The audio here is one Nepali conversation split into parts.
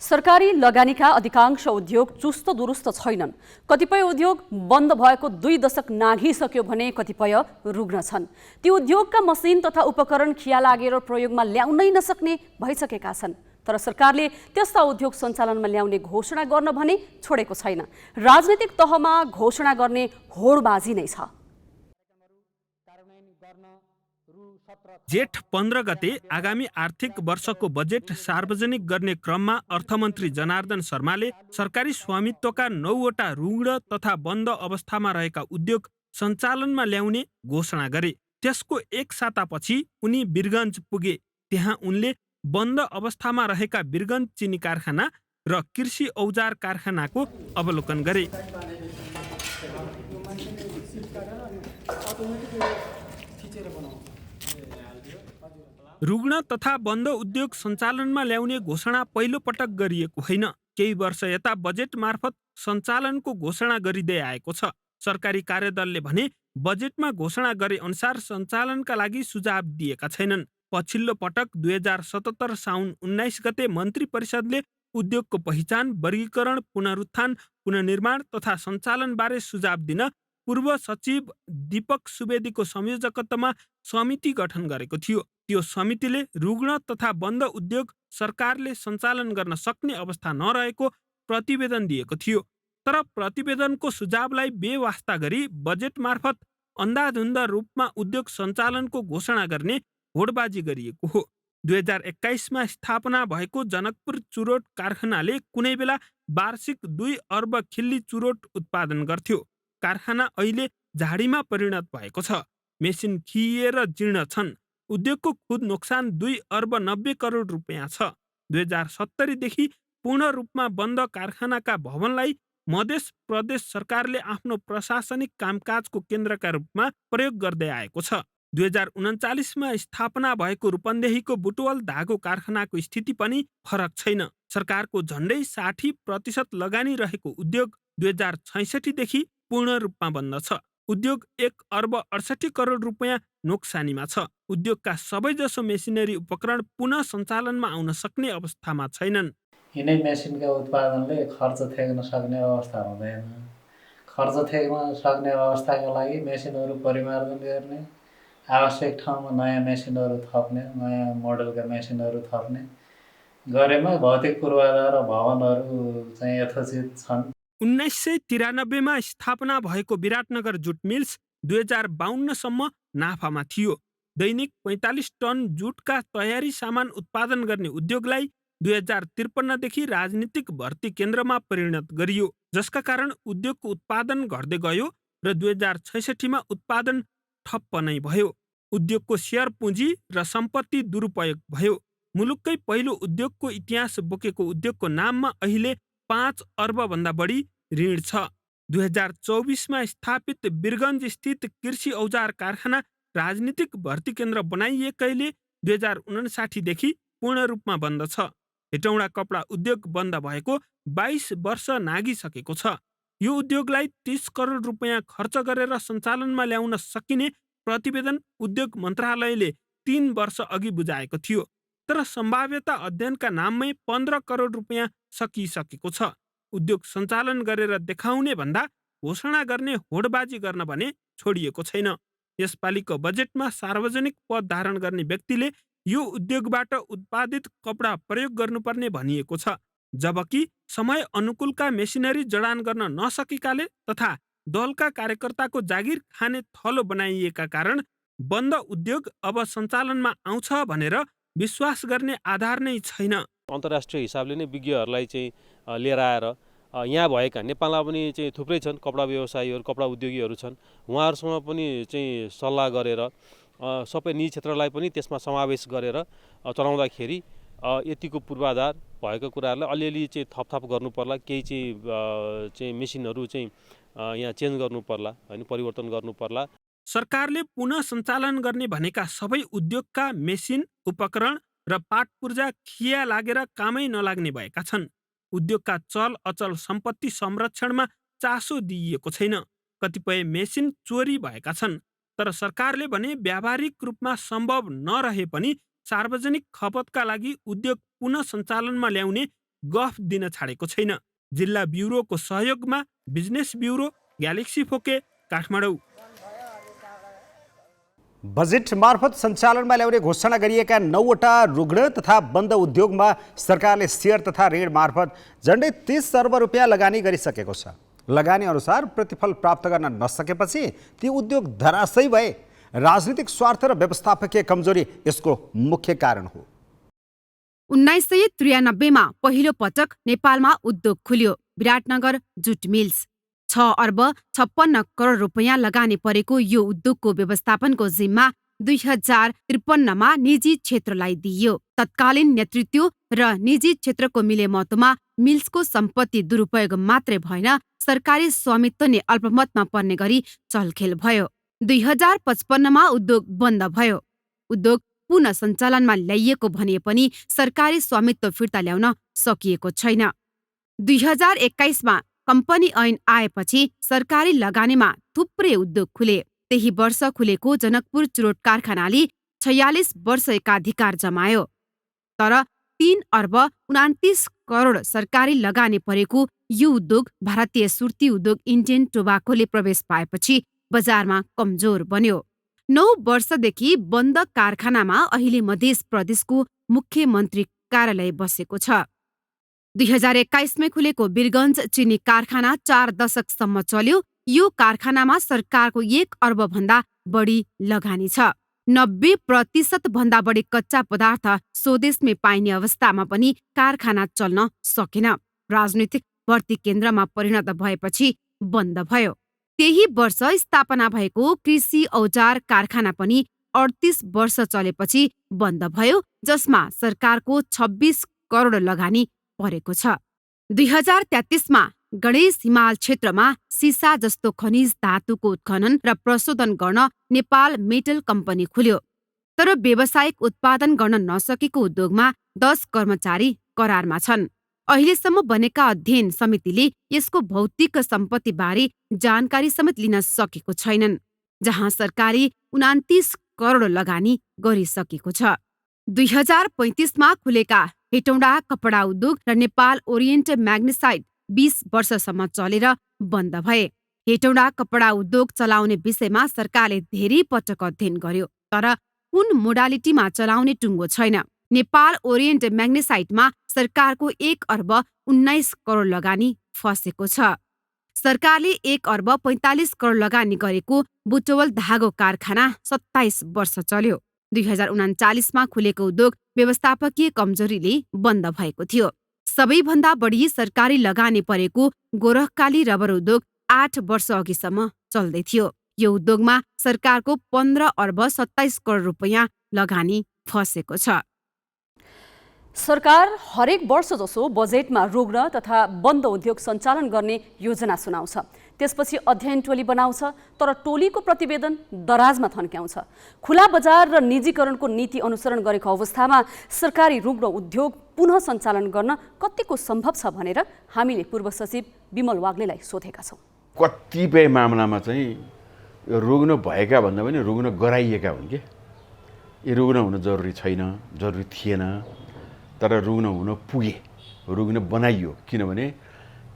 सरकारी लगानीका अधिकांश उद्योग चुस्त दुरुस्त छैनन्। कतिपय उद्योग बन्द भएको 2 दशक नाघिसक्यो भने कतिपय रुग्ण छन्। ती उद्योगका मसिन तथा उपकरण खिया लागेर प्रयोगमा ल्याउनै नसक्ने भइसकेका छन्। तर सरकारले त्यस्ता उद्योग सञ्चालनमा ल्याउने घोषणा गर्न भने छोडेको छैन। राजनीतिक तहमा घोषणा गर्ने होडबाजी नै छ। जेठ 15 गते आगामी आर्थिक वर्षको बजेट सार्वजनिक गर्ने क्रममा अर्थमन्त्री जनार्दन शर्माले सरकारी स्वामित्वका 9वटा रुग्ण तथा बन्द अवस्थामा रहेका उद्योग सञ्चालनमा ल्याउने घोषणा गरे। त्यसको एक सातापछि उनी वीरगञ्ज पुगे। त्यहाँ उनले बन्द अवस्थामा रहेका वीरगञ्ज चिनी कारखाना र कृषि औजार कारखानाको अवलोकन गरे। रुग्ण तथा बन्द उद्योग सञ्चालनमा ल्याउने घोषणा पहिलो पटक गरिएको होइन। केही वर्ष यता बजेट मार्फत सञ्चालनको घोषणा गरिँदै आएको छ। सरकारी कार्यदलले भने बजेटमा घोषणा गरे अनुसार सञ्चालनका लागि सुझाव दिएका छैनन्। पछिल्लो पटक 2077 साउन 19 गते मन्त्री परिषदले उद्योगको पहिचान, वर्गीकरण, पुनरुत्थान, पुनर्निर्माण तथा सञ्चालनबारे सुझाव दिन पूर्व सचिव दीपक सुवेदीको संयोजकत्वमा समिति गठन गरेको थियो। त्यो समितिले रुग्ण तथा बन्द उद्योग सरकारले सञ्चालन गर्न सक्ने अवस्था नरहेको प्रतिवेदन दिएको थियो। तर प्रतिवेदनको सुझावलाई बेवास्ता गरी बजेट मार्फत अन्धाधुन्ध रूपमा उद्योग सञ्चालनको घोषणा गर्ने होडबाजी गरिएको हो। 2021मा स्थापना भएको जनकपुर चुरोट कारखानाले कुनै बेला वार्षिक 2 अर्ब खिल्ली चुरोट उत्पादन गर्थ्यो। कारखाना अहिले झाडीमा परिणत भएको छ। मेसिन खिएर जीर्ण छन्। उद्योगको खुद नोक्सान 2 अर्ब 90 करोड रुपियाँ छ। 2070 देखि पूर्ण रूपमा बन्द कारखानाका भवनलाई मध्य प्रदेश सरकारले आफ्नो प्रशासनिक कामकाजको केन्द्रका रूपमा प्रयोग गर्दै आएको छ। 2039मा स्थापना भएको रूपन्देहीको बुटवल धागो कारखानाको स्थिति पनि फरक छैन। सरकारको झन्डै 60% लगानी रहेको उद्योग 2066 देखि पूर्ण रूपमा बन्द छ। उद्योग 1 अर्ब 68 करोड रुपियाँ नोक्सानीमा छ। उद्योगका सबैजसो मेसिनरी उपकरण पुनः सञ्चालनमा आउन सक्ने अवस्थामा छैनन्। यिनै मेसिनका उत्पादनले खर्च थेक्न सक्ने अवस्था हुँदैन। खर्च थेक्न सक्ने अवस्थाका लागि मेसिनहरू परिमार्जन गर्ने, आवश्यक ठाउँमा नयाँ मेसिनहरू थप्ने, नयाँ मोडलका मेसिनहरू थप्ने गरेमा भौतिक पूर्वाधार र भवनहरू चाहिँ यथोचित छन्। 1993मा स्थापना भएको विराटनगर जुट मिल्स 2052 सम्म नाफामा थियो। दैनिक 45 टन जुटका तयारी सामान उत्पादन गर्ने उद्योगलाई 2053 देखि राजनीतिक भर्ती केन्द्रमा परिणत गरियो, जसका कारण उद्योगको उत्पादन घट्दै गयो र 2066मा उत्पादन ठप्प नै भयो। उद्योगको शेयर पुँजी र सम्पत्ति दुरुपयोग भयो। मुलुककै पहिलो उद्योगको इतिहास बोकेको उद्योगको नाममा अहिले 5 अर्ब भन्दा बढी ऋण छ। 2024मा स्थापित वीरगञ्ज स्थित कृषि औजार कारखाना राजनीतिक भर्ती केन्द्र बनाइएकैले 2059 देखि पूर्ण रूपमा बन्द छ। हेटौँडा कपडा उद्योग बन्द भएको 22 वर्ष नागिसकेको छ। यो उद्योगलाई 30 करोड रुपियाँ खर्च गरेर सञ्चालनमा ल्याउन सकिने प्रतिवेदन उद्योग मन्त्रालयले 3 वर्ष अघि बुझाएको थियो। तर सम्भाव्यता अध्ययनका नाममै 15 करोड रुपियाँ सकिसकेको छ। उद्योग सञ्चालन गरेर देखाउने भन्दा घोषणा गर्ने होडबाजी गर्न भने छोडिएको छैन। यसपालिको बजेटमा सार्वजनिक पद धारण गर्ने व्यक्तिले यो उद्योगबाट उत्पादित कपडा प्रयोग गर्नुपर्ने भनिएको छ, जबकि समय अनुकूलका मेसिनरी जडान गर्न नसकेकाले तथा दलका कार्यकर्ताको जागिर खाने थलो बनाइएका कारण बन्द उद्योग अब सञ्चालनमा आउँछ भनेर विश्वास गर्ने आधार नै छैन। अन्तर्राष्ट्रिय हिसाबले नै विज्ञहरूलाई चाहिँ लिएर आएर यहाँ भएका नेपालमा पनि चाहिँ थुप्रै छन् कपडा व्यवसायीहरू, कपडा उद्योगीहरू छन्। उहाँहरूसँग पनि चाहिँ सल्लाह गरेर सबै निजी क्षेत्रलाई पनि त्यसमा समावेश गरेर चलाउँदाखेरि यतिको पूर्वाधार भएको कुराहरूलाई अलिअलि चाहिँ थपथाप गर्नु पर्ला। केही चाहिँ मेसिनहरू चाहिँ यहाँ चेन्ज गर्नु पर्ला, हैन, परिवर्तन गर्नु पर्ला। सरकारले पुनः सञ्चालन गर्ने भनेका सबै उद्योगका मेसिन, उपकरण र पाटपुर्जा खिया लागेर कामै नलाग्ने भएका छन्। उद्योगका चल अचल सम्पत्ति संरक्षणमा चासो दिइएको छैन। कतिपय मेसिन चोरी भएका छन्। तर सरकारले भने व्यावहारिक रूपमा सम्भव नरहे पनि सार्वजनिक खपतका लागि उद्योग पुनः सञ्चालनमा ल्याउने गफ दिन छाडेको छैन। जिल्ला ब्युरोको सहयोगमा बिजनेस ब्युरो, ग्यालेक्सी फोके, काठमाडौँ। बजेट मार्फत सञ्चालनमा ल्याउने घोषणा गरिएका 9वटा रुग्ण तथा बन्द उद्योगमा सरकारले सेयर तथा ऋण मार्फत झन्डै 30 अर्ब रुपियाँ लगानी गरिसकेको छ। लगानी अनुसार प्रतिफल प्राप्त गर्न नसकेपछि ती उद्योग धराशयी भए। राजनीतिक स्वार्थ र व्यवस्थापकीय कमजोरी यसको मुख्य कारण हो। 1993 मा पहिलो पटक नेपालमा उद्योग खुल्यो, विराटनगर जुट मिल्स। 6 अर्ब 56 करोड रुपियाँ लगानी परेको यो उद्योगको व्यवस्थापनको जिम्मा 2053 मा निजी क्षेत्रलाई दिइयो। तत्कालीन नेतृत्व र निजी क्षेत्रको मिलेमतोमा मिल्सको सम्पत्ति दुरुपयोग मात्रै भएन, सरकारी स्वामित्व नै अल्पमतमा पर्ने गरी चलखेल भयो। 2055 मा उद्योग बन्द भयो। उद्योग पुनः सञ्चालनमा ल्याइएको भनिए पनि सरकारी स्वामित्व फिर्ता ल्याउन सकिएको छैन। 2021 मा कम्पनी ऐन आएपछि सरकारी लगानीमा थुप्रै उद्योग खुले। त्यही वर्ष खुलेको जनकपुर चुरोट कारखानाले 46 वर्ष एकाधिकार जमायो। तर 3 अर्ब 29 करोड सरकारी लगानी परेको यो उद्योग भारतीय सुर्ती उद्योग इन्डियन टोबाकोले प्रवेश पाएपछि बजारमा कमजोर बन्यो। 9 वर्षदेखि बन्द कारखानामा अहिले मध्य प्रदेशको मुख्यमन्त्री कार्यालय बसेको छ। 2021 मै खुलेको वीरगञ्ज चिनी कारखाना 4 दशकसम्म चल्यो। यो कारखानामा सरकारको 1 अर्ब भन्दा बढी लगानी छ। 90% भन्दा बढी कच्चा पदार्थ स्वदेशमै पाइने अवस्थामा पनि कारखाना चल्न सकेन। राजनीतिक भर्ती केन्द्रमा परिणत भएपछि बन्द भयो। त्यही वर्ष स्थापना भएको कृषि औजार कारखाना पनि 38 वर्ष चलेपछि बन्द भयो, जसमा सरकारको 26 करोड लगानी परेको छ। 2033 मा गणेश हिमाल क्षेत्रमा सिसा जस्तो खनिज धातुको उत्खनन र प्रशोधन गर्न नेपाल मेटल कम्पनी खुल्यो। तर व्यावसायिक उत्पादन गर्न नसकेको उद्योगमा 10 कर्मचारी करारमा छन्। अहिलेसम्म बनेका अध्ययन समितिले यसको भौतिक सम्पत्तिबारे जानकारी समेत लिन सकेको छैनन्, जहाँ सरकारले 29 करोड लगानी गरिसकेको छ। 2035 मा खुलेका हेटौँडा कपडा उद्योग र नेपाल ओरिएन्ट म्याग्नेसाइट 20 वर्षसम्म चलेर बन्द भए। हेटौँडा कपडा उद्योग चलाउने विषयमा सरकारले धेरै पटक अध्ययन गर्यो, तर कुन मोडालिटीमा चलाउने टुङ्गो छैन। नेपाल ओरिएन्ट म्याग्नेसाइटमा सरकारको 1 अर्ब 19 करोड लगानी फसेको छ। सरकारले 1 अर्ब 45 करोड लगानी गरेको बुटवल धागो कारखाना 27 वर्ष चल्यो। 2039 मा खुलेको उद्योग व्यवस्थापकीय कमजोरीले बन्द भएको थियो। सबैभन्दा बढी सरकारी लगानी परेको गोरखकाली रबर उद्योग 8 वर्ष अघिसम्म चल्दै थियो। यो उद्योगमा सरकारको 15 अर्ब 27 करोड रुपियाँ लगानी फसेको छ। सरकार हरेक वर्ष जसो बजेटमा रुग्ण तथा बन्द उद्योग सञ्चालन गर्ने योजना सुनाउँछ। त्यसपछि अध्ययन टोली बनाउँछ, तर टोलीको प्रतिवेदन दराजमा थन्क्याउँछ। खुला बजार र निजीकरणको नीति अनुसरण गरेको अवस्थामा सरकारी रुग्ण उद्योग पुनः सञ्चालन गर्न कतिको सम्भव छ भनेर हामीले पूर्व सचिव विमल वाग्लेलाई सोधेका छौँ। कतिपय मामलामा चाहिँ यो रुग्ण भएका भन्दा पनि रुग्ण गराइएका हुन् कि यो रुग्ण हुन जरुरी छैन, जरुरी थिएन, तर रुग्ण हुन पुगे, रुग्ण बनाइयो। किनभने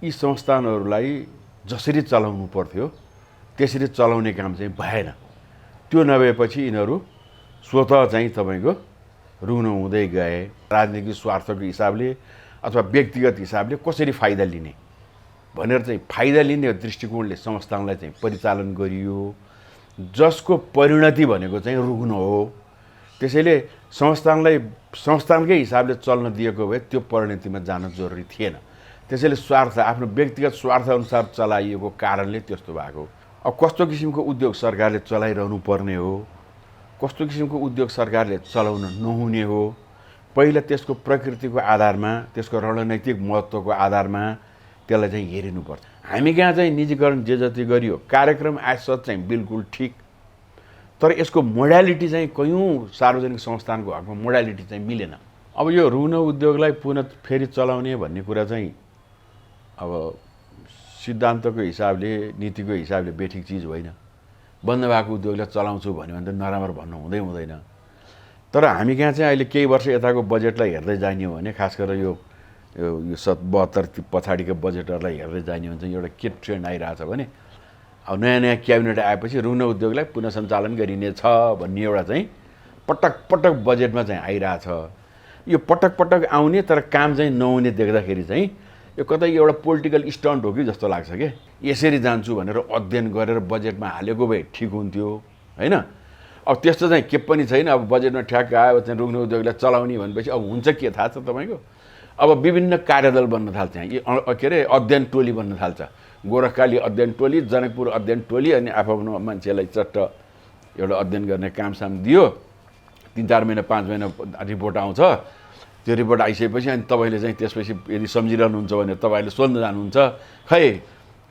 यी संस्थानहरूलाई जसरी चलाउनु पर्थ्यो त्यसरी चलाउने काम चाहिँ भएन। त्यो नभएपछि यिनीहरू स्वतः चाहिँ तपाईँको रुग्ण हुँदै गए। राजनीतिक स्वार्थको हिसाबले अथवा व्यक्तिगत हिसाबले कसरी फाइदा लिने भनेर चाहिँ फाइदा लिने दृष्टिकोणले संस्थानलाई चाहिँ परिचालन गरियो, जसको परिणति भनेको चाहिँ रुग्ण हो। त्यसैले संस्थानकै हिसाबले चल्न दिएको भए त्यो परिणतिमा जान जरुरी थिएन। त्यसैले स्वार्थ, आफ्नो व्यक्तिगत स्वार्थअनुसार चलाइएको कारणले त्यस्तो भएको। अब कस्तो किसिमको उद्योग सरकारले चलाइरहनु पर्ने हो, कस्तो किसिमको उद्योग सरकारले चलाउन नहुने हो, पहिला त्यसको प्रकृतिको आधारमा, त्यसको रणनैतिक महत्त्वको आधारमा त्यसलाई चाहिँ हेरिनुपर्छ। हामी कहाँ चाहिँ निजीकरण जे जति गरियो, कार्यक्रम आसत चाहिँ बिल्कुल ठिक, तर यसको मोडालिटी चाहिँ कयौँ सार्वजनिक संस्थानको हकमा मोडालिटी चाहिँ मिलेन। अब यो रुग्ण उद्योगलाई पुनः फेरि चलाउने भन्ने कुरा चाहिँ अब सिद्धान्तको हिसाबले, नीतिको हिसाबले बेठिक चिज होइन। बन्द भएको उद्योगलाई चलाउँछु भन्यो भने त नराम्रो भन्नु हुँदैन। तर हामी कहाँ चाहिँ अहिले केही वर्ष यताको बजेटलाई हेर्दै जाने हो भने खास गरेर यो यो 72 पछाडिको बजेटहरूलाई हेर्दै जाने हुन्छ एउटा के ट्रेन्ड आइरहेछ भने अब नयाँ नयाँ क्याबिनेट आएपछि रुग्न उद्योगलाई पुनः सञ्चालन गरिनेछ भन्ने एउटा चाहिँ पटक पटक बजेटमा चाहिँ आइरहेछ। यो पटक पटक आउने तर काम चाहिँ नहुने देख्दाखेरि चाहिँ यो कतै एउटा पोलिटिकल स्टन्ट हो कि जस्तो लाग्छ के। यसरी जान्छु भनेर अध्ययन गरेर बजेटमा हालेको भए ठिक हुन्थ्यो होइन। अब त्यस्तो चाहिँ के पनि छैन। अब बजेटमा ठ्याक्क आयो चाहिँ रुग्न उद्योगलाई चलाउने भनेपछि अब हुन्छ के थाहा छ तपाईँको। अब विभिन्न कार्यदल बन्न थाल्छ, यहाँ के अरे अध्ययन टोली बन्न थाल्छ। गोरखकाली अध्ययन टोली, जनकपुर अध्ययन टोली, अनि आफ्नो मान्छेलाई चट्ट एउटा अध्ययन गर्ने कामसाम दियो। 3-4 महिना 5 महिना रिपोर्ट आउँछ। त्यो रिपोर्ट आइसकेपछि अनि तपाईँले चाहिँ त्यसपछि यदि सम्झिरहनुहुन्छ भने तपाईँले सोध्न जानुहुन्छ, खै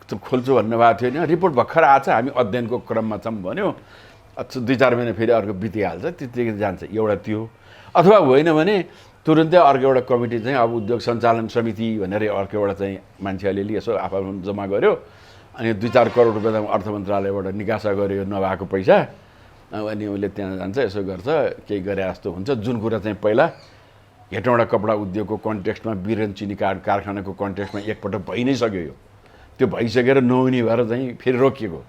खोल्छु भन्नुभएको थियो नि, रिपोर्ट भर्खर आएको छ, हामी अध्ययनको क्रममा छौँ भन्यो। 2-4 महिना फेरि अर्को बितिहाल्छ, त्यतिकै जान्छ। एउटा त्यो, अथवा होइन भने तुरुन्तै अर्को एउटा कमिटी चाहिँ अब उद्योग सञ्चालन समिति भनेर अर्को एउटा चाहिँ मान्छे अलिअलि यसो आफ्नो जम्मा गर्यो अनि 2-4 करोड रुपियाँ अर्थ मन्त्रालयबाट निकासा गर्यो नभएको पैसा। अनि उसले त्यहाँ जान्छ, यसो गर्छ, केही गरे जस्तो हुन्छ। जुन कुरा चाहिँ पहिला हेटौँडा कपडा उद्योगको कन्टेक्स्टमा बिरेन चिनी कारखानाको कन्टेक्स्टमा एकपटक भइ नै सक्यो। यो त्यो भइसकेर नहुने भएर चाहिँ फेरि रोकिएको।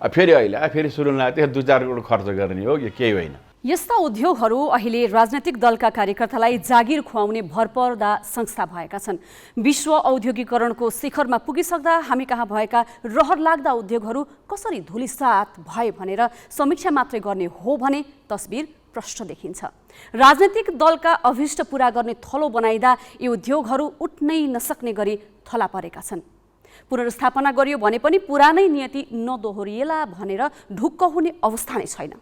फेरि अहिले फेरि सुरु लाग्यो, 2-4 करोड खर्च गर्ने हो, यो केही होइन। यस्ता उद्योगहरू अहिले राजनैतिक दलका कार्यकर्तालाई जागिर खुवाउने भरपर्दा संस्था भएका छन्। विश्व औद्योगिकरणको शिखरमा पुगिसक्दा हामी कहाँ भएका रहर लाग्दा उद्योगहरू कसरी धुलिसात भए भनेर समीक्षा मात्रै गर्ने हो भने तस्बिर प्रष्ट देखिन्छ। राजनैतिक दलका अभिष्ट पूरा गर्ने थलो बनाइदा यी उद्योगहरू उठ्नै नसक्ने गरी थला परेका छन्। पुनर्स्थापना गरियो भने पनि पुरानै नियति नदोहोरिएला भनेर ढुक्क हुने अवस्था नै छैन।